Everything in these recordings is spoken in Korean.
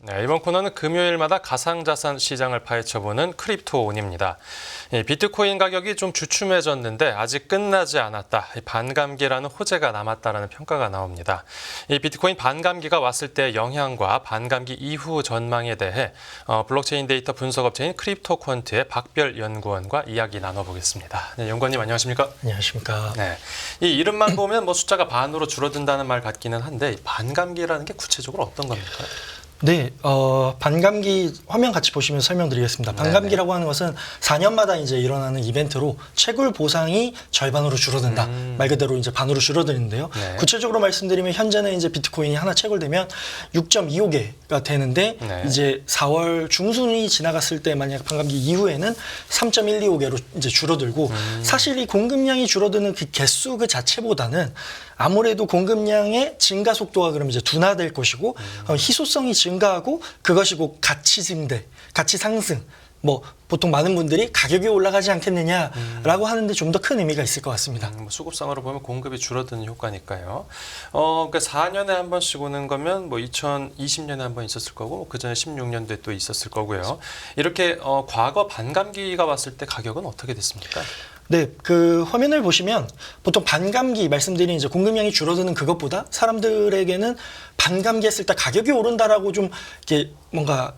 네, 이번 코너는 금요일마다 가상자산 시장을 파헤쳐보는 크립토온입니다. 비트코인 가격이 좀 주춤해졌는데 아직 끝나지 않았다. 반감기라는 호재가 남았다라는 평가가 나옵니다. 이 비트코인 반감기가 왔을 때 영향과 반감기 이후 전망에 대해 블록체인 데이터 분석업체인 크립토퀀트의 박별 연구원과 이야기 나눠보겠습니다. 네, 연구원님 안녕하십니까? 안녕하십니까? 네, 이 이름만 보면 뭐 숫자가 반으로 줄어든다는 말 같기는 한데 반감기라는 게 구체적으로 어떤 겁니까? 네, 반감기 화면 같이 보시면 설명드리겠습니다. 반감기라고 하는 것은 4년마다 이제 일어나는 이벤트로 채굴 보상이 절반으로 줄어든다. 말 그대로 이제 반으로 줄어드는데요. 네. 구체적으로 말씀드리면 현재는 이제 비트코인이 하나 채굴되면 6.25개가 되는데 네. 이제 4월 중순이 지나갔을 때 만약 반감기 이후에는 3.125개로 이제 줄어들고 사실 이 공급량이 줄어드는 그 개수 그 자체보다는 아무래도 공급량의 증가 속도가 그럼 이제 둔화될 것이고 희소성이 증가하고 그것이 곧 가치 증대, 가치 상승. 뭐 보통 많은 분들이 가격이 올라가지 않겠느냐라고 하는데 좀 더 큰 의미가 있을 것 같습니다. 수급상으로 보면 공급이 줄어드는 효과니까요. 그러니까 4년에 한 번씩 오는 거면 뭐 2020년에 한 번 있었을 거고 그 전에 16년도에 또 있었을 거고요. 이렇게 과거 반감기가 왔을 때 가격은 어떻게 됐습니까? 네, 그 화면을 보시면 보통 반감기 말씀드린 이제 공급량이 줄어드는 그것보다 사람들에게는 반감기 했을 때 가격이 오른다라고 좀 이렇게 뭔가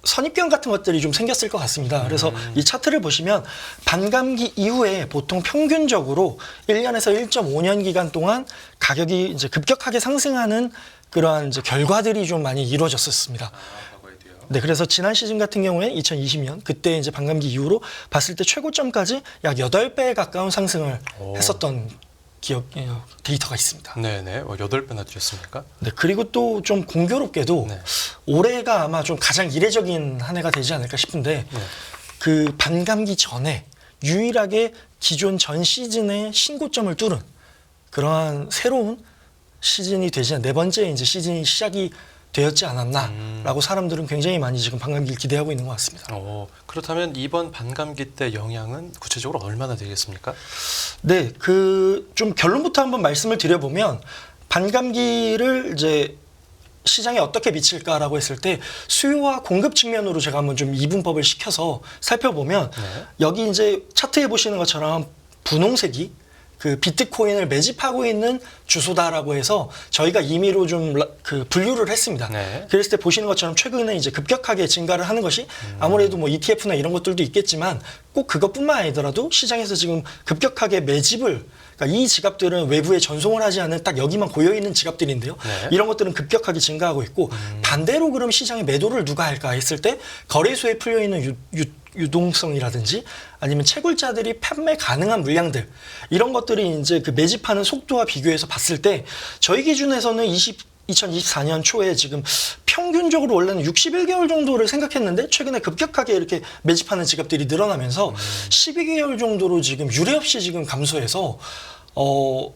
선입견 같은 것들이 좀 생겼을 것 같습니다. 그래서 이 차트를 보시면 반감기 이후에 보통 평균적으로 1년에서 1.5년 기간 동안 가격이 이제 급격하게 상승하는 그러한 이제 결과들이 좀 많이 이루어졌었습니다. 네, 그래서 지난 시즌 같은 경우에 2020년 그때 이제 반감기 이후로 봤을 때 최고점까지 약 8배 가까운 상승을 했었던 데이터가 있습니다. 네네, 8배나 뛰었습니까? 네, 그리고 또 좀 공교롭게도 네. 올해가 아마 좀 가장 이례적인 한 해가 되지 않을까 싶은데 네. 그 반감기 전에 유일하게 기존 전 시즌의 신고점을 뚫은 그러한 새로운 시즌이 되지 않은 네 번째 이제 시즌이 시작이 되었지 않았나라고 사람들은 굉장히 많이 지금 반감기를 기대하고 있는 것 같습니다. 그렇다면 이번 반감기 때 영향은 구체적으로 얼마나 되겠습니까? 네, 그 좀 결론부터 한번 말씀을 드려보면 반감기를 이제 시장에 어떻게 미칠까라고 했을 때 수요와 공급 측면으로 제가 한번 좀 이분법을 시켜서 살펴보면 여기 이제 차트에 보시는 것처럼 분홍색이 그 비트코인을 매집하고 있는 주소다라고 해서 저희가 임의로 좀 그 분류를 했습니다. 네. 그랬을 때 보시는 것처럼 최근에 이제 급격하게 증가를 하는 것이 아무래도 뭐 ETF나 이런 것들도 있겠지만 꼭 그것뿐만 아니더라도 시장에서 지금 급격하게 매집을 그러니까 이 지갑들은 외부에 전송을 하지 않은 딱 여기만 고여 있는 지갑들인데요. 네. 이런 것들은 급격하게 증가하고 있고 반대로 그럼 시장에 매도를 누가 할까 했을 때 거래소에 풀려 있는 유동성이라든지 아니면 채굴자들이 판매 가능한 물량들 이런 것들이 이제 그 매집하는 속도와 비교해서 봤을 때 저희 기준에서는 2024년 초에 지금 평균적으로 원래는 61개월 정도를 생각했는데 최근에 급격하게 이렇게 매집하는 지갑들이 늘어나면서 12개월 정도로 지금 유례없이 지금 감소해서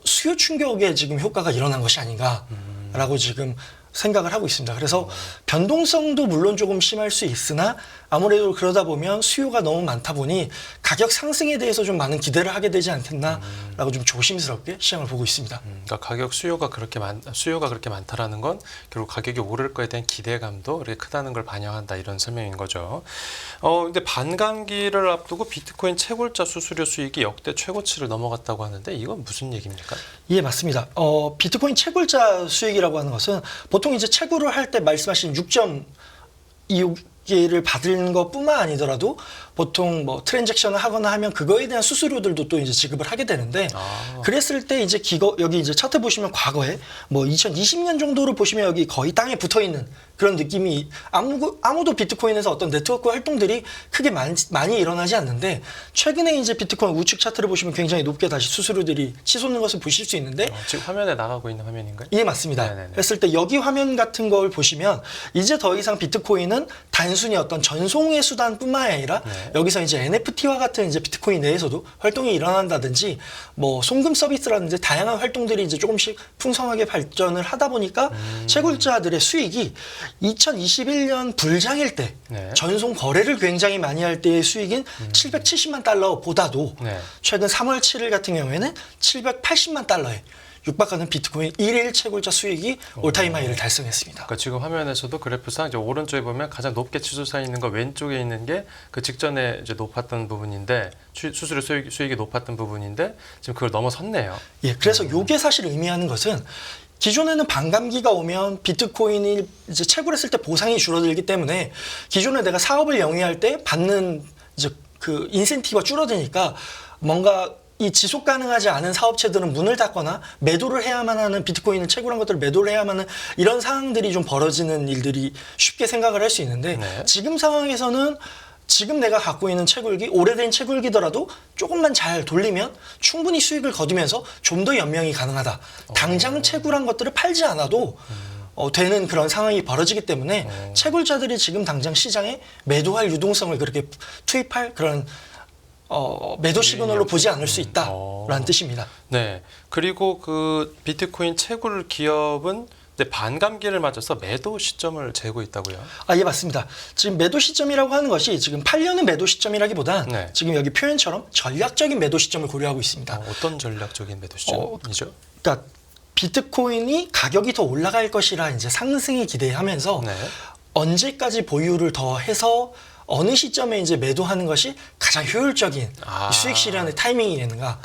수요 충격에 지금 효과가 일어난 것이 아닌가라고 지금 생각을 하고 있습니다. 그래서 변동성도 물론 조금 심할 수 있으나 아무래도 그러다 보면 수요가 너무 많다 보니 가격 상승에 대해서 좀 많은 기대를 하게 되지 않겠나라고 좀 조심스럽게 시장을 보고 있습니다. 그러니까 수요가 그렇게 많다라는 건 결국 가격이 오를 거에 대한 기대감도 이렇게 크다는 걸 반영한다 이런 설명인 거죠. 근데 반감기를 앞두고 비트코인 채굴자 수수료 수익이 역대 최고치를 넘어갔다고 하는데 이건 무슨 얘기입니까? 예, 맞습니다. 비트코인 채굴자 수익이라고 하는 것은 보통 이제 채굴을 할 때 말씀하신 6.25개를 받는 것뿐만 아니더라도 보통 뭐 트랜잭션을 하거나 하면 그거에 대한 수수료들도 또 이제 지급을 하게 되는데 그랬을 때 이제 여기 이제 차트 보시면 과거에 뭐 2020년 정도로 보시면 여기 거의 땅에 붙어 있는 그런 느낌이 아무도 비트코인에서 어떤 네트워크 활동들이 크게 많이 일어나지 않는데 최근에 이제 비트코인 우측 차트를 보시면 굉장히 높게 다시 수수료들이 치솟는 것을 보실 수 있는데 지금 화면에 나가고 있는 화면인가요? 예, 맞습니다. 네네네. 했을 때 여기 화면 같은 걸 보시면 이제 더 이상 비트코인은 단순히 어떤 전송의 수단뿐만 아니라 여기서 이제 NFT와 같은 이제 비트코인 내에서도 활동이 일어난다든지 뭐 송금 서비스라든지 다양한 활동들이 이제 조금씩 풍성하게 발전을 하다 보니까 채굴자들의 수익이 2021년 불장일 때 전송 거래를 굉장히 많이 할 때의 수익인 770만 달러보다도 최근 3월 7일 같은 경우에는 780만 달러에 육박하는 비트코인 1일 채굴자 수익이 올타임 하이를 달성했습니다. 그러니까 지금 화면에서도 그래프상 이제 오른쪽에 보면 가장 높게 치솟아 있는 거 왼쪽에 있는 게 그 직전에 이제 높았던 부분인데 수수료 수익이 높았던 부분인데 지금 그걸 넘어섰네요. 예, 그래서 요게 사실 의미하는 것은 기존에는 반감기가 오면 비트코인이 이제 채굴했을 때 보상이 줄어들기 때문에 기존에 내가 사업을 영위할 때 받는 이제 그 인센티브가 줄어드니까 뭔가 이 지속 가능하지 않은 사업체들은 문을 닫거나 매도를 해야만 하는 비트코인을 채굴한 것들을 매도를 해야만 하는 이런 상황들이 좀 벌어지는 일들이 쉽게 생각을 할 수 있는데 네. 지금 상황에서는 지금 내가 갖고 있는 채굴기, 오래된 채굴기더라도 조금만 잘 돌리면 충분히 수익을 거두면서 좀 더 연명이 가능하다. 당장 채굴한 것들을 팔지 않아도 되는 그런 상황이 벌어지기 때문에 채굴자들이 지금 당장 시장에 매도할 유동성을 그렇게 투입할 그런 매도 시그널로 보지 않을 수 있다라는 뜻입니다. 네. 그리고 그 비트코인 채굴 기업은 근데 반감기를 맞아서 매도 시점을 재고 있다고요? 아, 예, 맞습니다. 지금 매도 시점이라고 하는 것이 지금 팔려는 매도 시점이라기보단 네. 지금 여기 표현처럼 전략적인 매도 시점을 고려하고 있습니다. 어떤 전략적인 매도 시점이죠? 그러니까 비트코인이 가격이 더 올라갈 것이라 이제 상승이 기대하면서 네. 언제까지 보유를 더 해서 어느 시점에 이제 매도하는 것이 가장 효율적인 수익 실현의 타이밍이 되는가.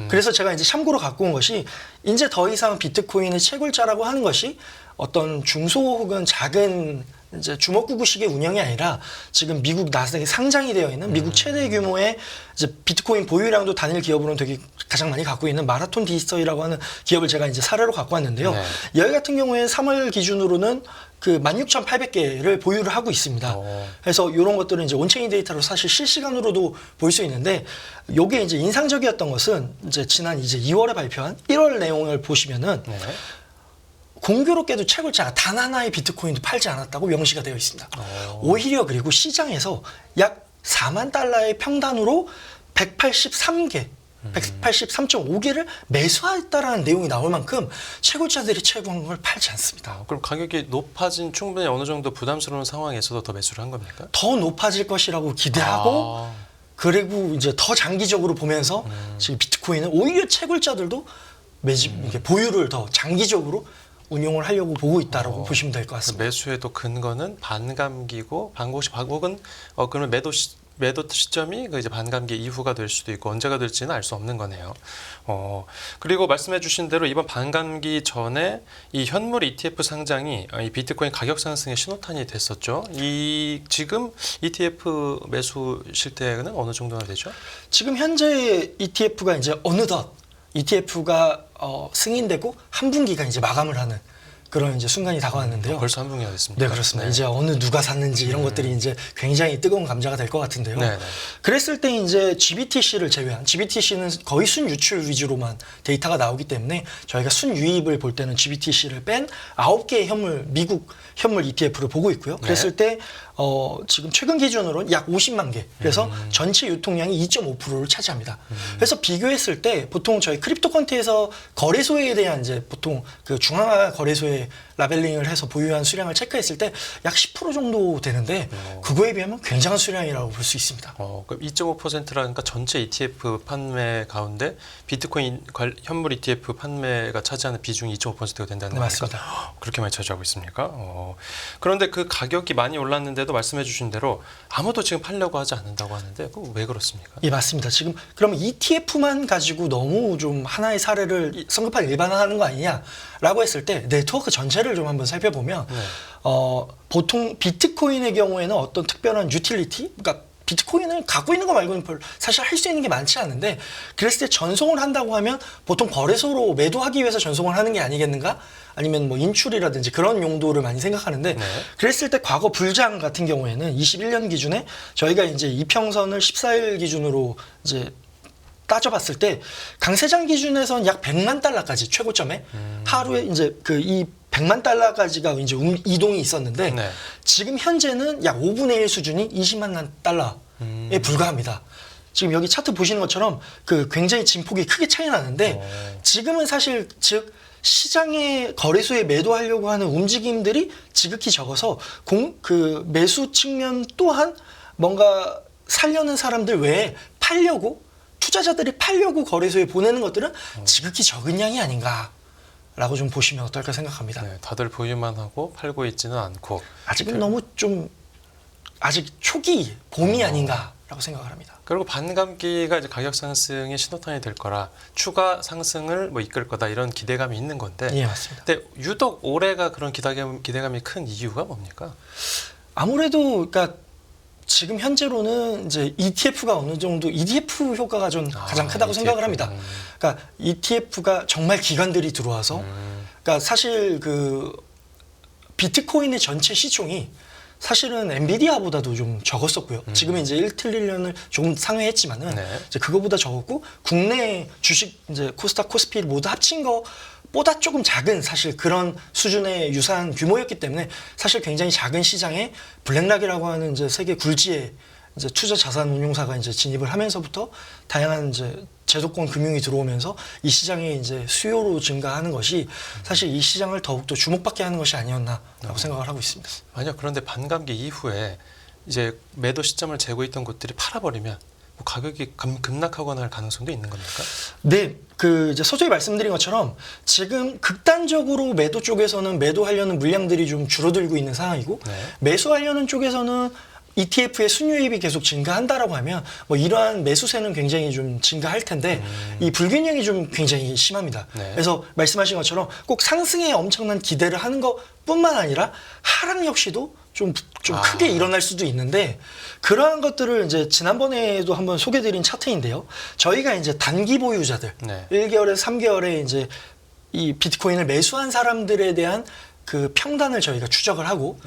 그래서 제가 이제 참고로 갖고 온 것이 이제 더 이상 비트코인의 채굴자라고 하는 것이 어떤 중소 혹은 작은 이제 주먹구구식의 운영이 아니라 지금 미국 나스닥에 상장이 되어 있는 미국 최대 규모의 이제 비트코인 보유량도 단일 기업으로는 되게 가장 많이 갖고 있는 마라톤 디지털이라고 하는 기업을 제가 이제 사례로 갖고 왔는데요. 네. 여기 같은 경우에 3월 기준으로는 그 16,800개를 보유를 하고 있습니다. 그래서 이런 것들은 이제 온체인 데이터로 사실 실시간으로도 볼 수 있는데 요게 이제 인상적이었던 것은 이제 지난 이제 2월에 발표한 1월 내용을 보시면은 네. 공교롭게도 채굴자가 단 하나의 비트코인도 팔지 않았다고 명시가 되어 있습니다. 오히려 그리고 시장에서 약 4만 달러의 평단으로 183개 183.5개를 매수했다라는 내용이 나올 만큼 채굴자들이 채굴한 걸 팔지 않습니다. 그럼 가격이 높아진 충분히 어느 정도 부담스러운 상황에서도 더 매수를 한 겁니까? 더 높아질 것이라고 기대하고 그리고 이제 더 장기적으로 보면서 지금 비트코인은 오히려 채굴자들도 이게 보유를 더 장기적으로 운용을 하려고 보고 있다라고 보시면 될 것 같습니다. 매수에도 근거는 반감기고 혹은 그러면 매도 시점이 그 이제 반감기 이후가 될 수도 있고 언제가 될지는 알 수 없는 거네요. 그리고 말씀해주신 대로 이번 반감기 전에 이 현물 ETF 상장이 이 비트코인 가격 상승의 신호탄이 됐었죠. 이 지금 ETF 매수 실태는 어느 정도나 되죠? 지금 현재 ETF가 이제 어느덧 ETF가 승인되고 한 분기가 이제 마감을 하는 그런 이제 순간이 다가왔는데요. 벌써 한 분기가 됐습니다. 네, 그렇습니다. 이제 어느 누가 샀는지 이런 것들이 이제 굉장히 뜨거운 감자가 될 것 같은데요. 네네. 그랬을 때 이제 GBTC를 제외한 GBTC는 거의 순유출 위주로만 데이터가 나오기 때문에 저희가 순유입을 볼 때는 GBTC를 뺀 9개의 미국 현물 ETF를 보고 있고요. 그랬을 때 지금 최근 기준으로는 약 50만 개. 그래서 전체 유통량이 2.5%를 차지합니다. 그래서 비교했을 때 보통 저희 크립토컨트에서 거래소에 대한 이제 보통 그 중앙화 거래소에 라벨링을 해서 보유한 수량을 체크했을 때 약 10% 정도 되는데 그거에 비하면 굉장한 수량이라고 볼 수 있습니다. 그럼 2.5%라니까 전체 ETF 판매 가운데 비트코인 현물 ETF 판매가 차지하는 비중이 2.5%가 된다는 네, 겁니까? 맞습니다. 그렇게 많이 차지하고 있습니까? 그런데 그 가격이 많이 올랐는데도 말씀해 주신 대로 아무도 지금 팔려고 하지 않는다고 하는데 왜 그렇습니까? 예, 맞습니다. 지금 그러면 ETF만 가지고 너무 좀 하나의 사례를 성급하게 일반화하는 거 아니냐라고 했을 때 네트워크 전체를 좀 한번 살펴보면 보통 비트코인의 경우에는 어떤 특별한 유틸리티, 그러니까 비트코인을 갖고 있는 거 말고는 사실 할 수 있는 게 많지 않은데 그랬을 때 전송을 한다고 하면 보통 거래소로 매도하기 위해서 전송을 하는 게 아니겠는가? 아니면 뭐 인출이라든지 그런 용도를 많이 생각하는데 그랬을 때 과거 불장 같은 경우에는 21년 기준에 저희가 이제 이평선을 14일 기준으로 이제 따져봤을 때 강세장 기준에서는 약 100만 달러까지 최고점에 하루에 이제 이 100만 달러까지가 이제 이동이 있었는데 네. 지금 현재는 약 5분의 1 수준이 20만 달러에 불과합니다. 지금 여기 차트 보시는 것처럼 그 굉장히 진폭이 크게 차이 나는데 지금은 사실 즉 시장의 거래소에 매도하려고 하는 움직임들이 지극히 적어서 그 매수 측면 또한 뭔가 살려는 사람들 외에 팔려고 투자자들이 팔려고 거래소에 보내는 것들은 지극히 적은 양이 아닌가라고 좀 보시면 어떨까 생각합니다. 네, 다들 보유만 하고 팔고 있지는 않고 아직은 너무 좀 아직 초기 봄이 아닌가라고 생각을 합니다. 그리고 반감기가 이제 가격 상승의 신호탄이 될 거라 추가 상승을 뭐 이끌 거다 이런 기대감이 있는 건데 예, 맞습니다. 근데 유독 올해가 그런 기대감이 큰 이유가 뭡니까? 아무래도 그러니까 지금 현재로는 이제 ETF가 어느 정도 ETF 효과가 좀 가장 크다고 ETF. 생각을 합니다. 그러니까 ETF가 정말 기관들이 들어와서 그러니까 사실 그 비트코인의 전체 시총이 사실은 엔비디아보다도 좀 적었었고요. 지금은 이제 1트릴리언을 조금 상회했지만은 네. 이제 그거보다 적었고 국내 주식 이제 코스닥 코스피를 모두 합친 거보다 조금 작은 사실 그런 수준의 유사한 규모였기 때문에 사실 굉장히 작은 시장에 블랙락이라고 하는 이제 세계 굴지의 이제 투자 자산 운용사가 이제 진입을 하면서부터 다양한 이제 제도권 금융이 들어오면서 이 시장의 이제 수요로 증가하는 것이 사실 이 시장을 더욱더 주목받게 하는 것이 아니었나라고 생각을 하고 있습니다. 만약 그런데 반감기 이후에 이제 매도 시점을 재고 있던 곳들이 팔아버리면 뭐 가격이 급락하거나 할 가능성도 있는 겁니까? 네, 그 이제 서두에 말씀드린 것처럼 지금 극단적으로 매도 쪽에서는 매도하려는 물량들이 좀 줄어들고 있는 상황이고 네. 매수하려는 쪽에서는 ETF의 순유입이 계속 증가한다라고 하면 뭐 이러한 매수세는 굉장히 좀 증가할 텐데 이 불균형이 좀 굉장히 심합니다. 네. 그래서 말씀하신 것처럼 꼭 상승에 엄청난 기대를 하는 것뿐만 아니라 하락 역시도 좀 크게 일어날 수도 있는데 그러한 것들을 이제 지난번에도 한번 소개드린 차트인데요. 저희가 이제 단기 보유자들 네. 1개월에서 3개월에 이제 이 비트코인을 매수한 사람들에 대한 그 평단을 저희가 추적을 하고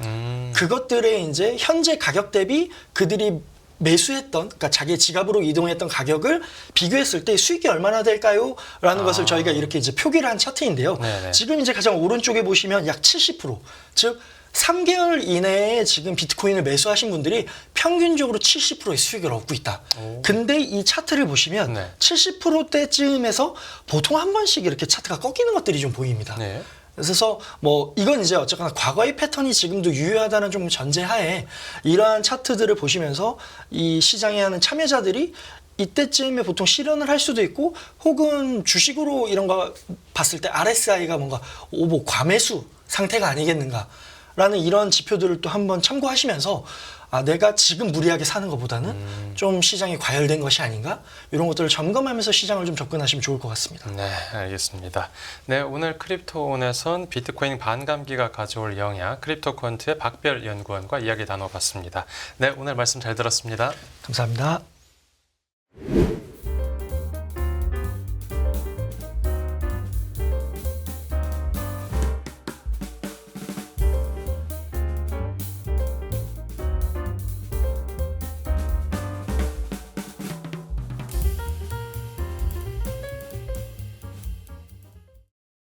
그것들의 이제 현재 가격 대비 그들이 매수했던 그러니까 자기의 지갑으로 이동했던 가격을 비교했을 때 수익이 얼마나 될까요? 라는 것을 저희가 이렇게 이제 표기를 한 차트인데요. 네네. 지금 이제 가장 오른쪽에 보시면 약 70%, 즉 3개월 이내에 지금 비트코인을 매수하신 분들이 평균적으로 70%의 수익을 얻고 있다. 근데 이 차트를 보시면 네. 70%대쯤에서 보통 한 번씩 이렇게 차트가 꺾이는 것들이 좀 보입니다. 네. 그래서 뭐 이건 이제 어쨌거나 과거의 패턴이 지금도 유효하다는 좀 전제하에 이러한 차트들을 보시면서 이 시장에 하는 참여자들이 이때쯤에 보통 실현을 할 수도 있고 혹은 주식으로 이런 거 봤을 때 RSI가 뭔가 오버 과매수 상태가 아니겠는가라는 이런 지표들을 또 한번 참고하시면서 아, 내가 지금 무리하게 사는 것보다는 좀 시장이 과열된 것이 아닌가? 이런 것들을 점검하면서 시장을 좀 접근하시면 좋을 것 같습니다. 네, 알겠습니다. 네, 오늘 크립토온에선 비트코인 반감기가 가져올 영향, 크립토컨트의 박별 연구원과 이야기 나눠봤습니다. 네, 오늘 말씀 잘 들었습니다. 감사합니다.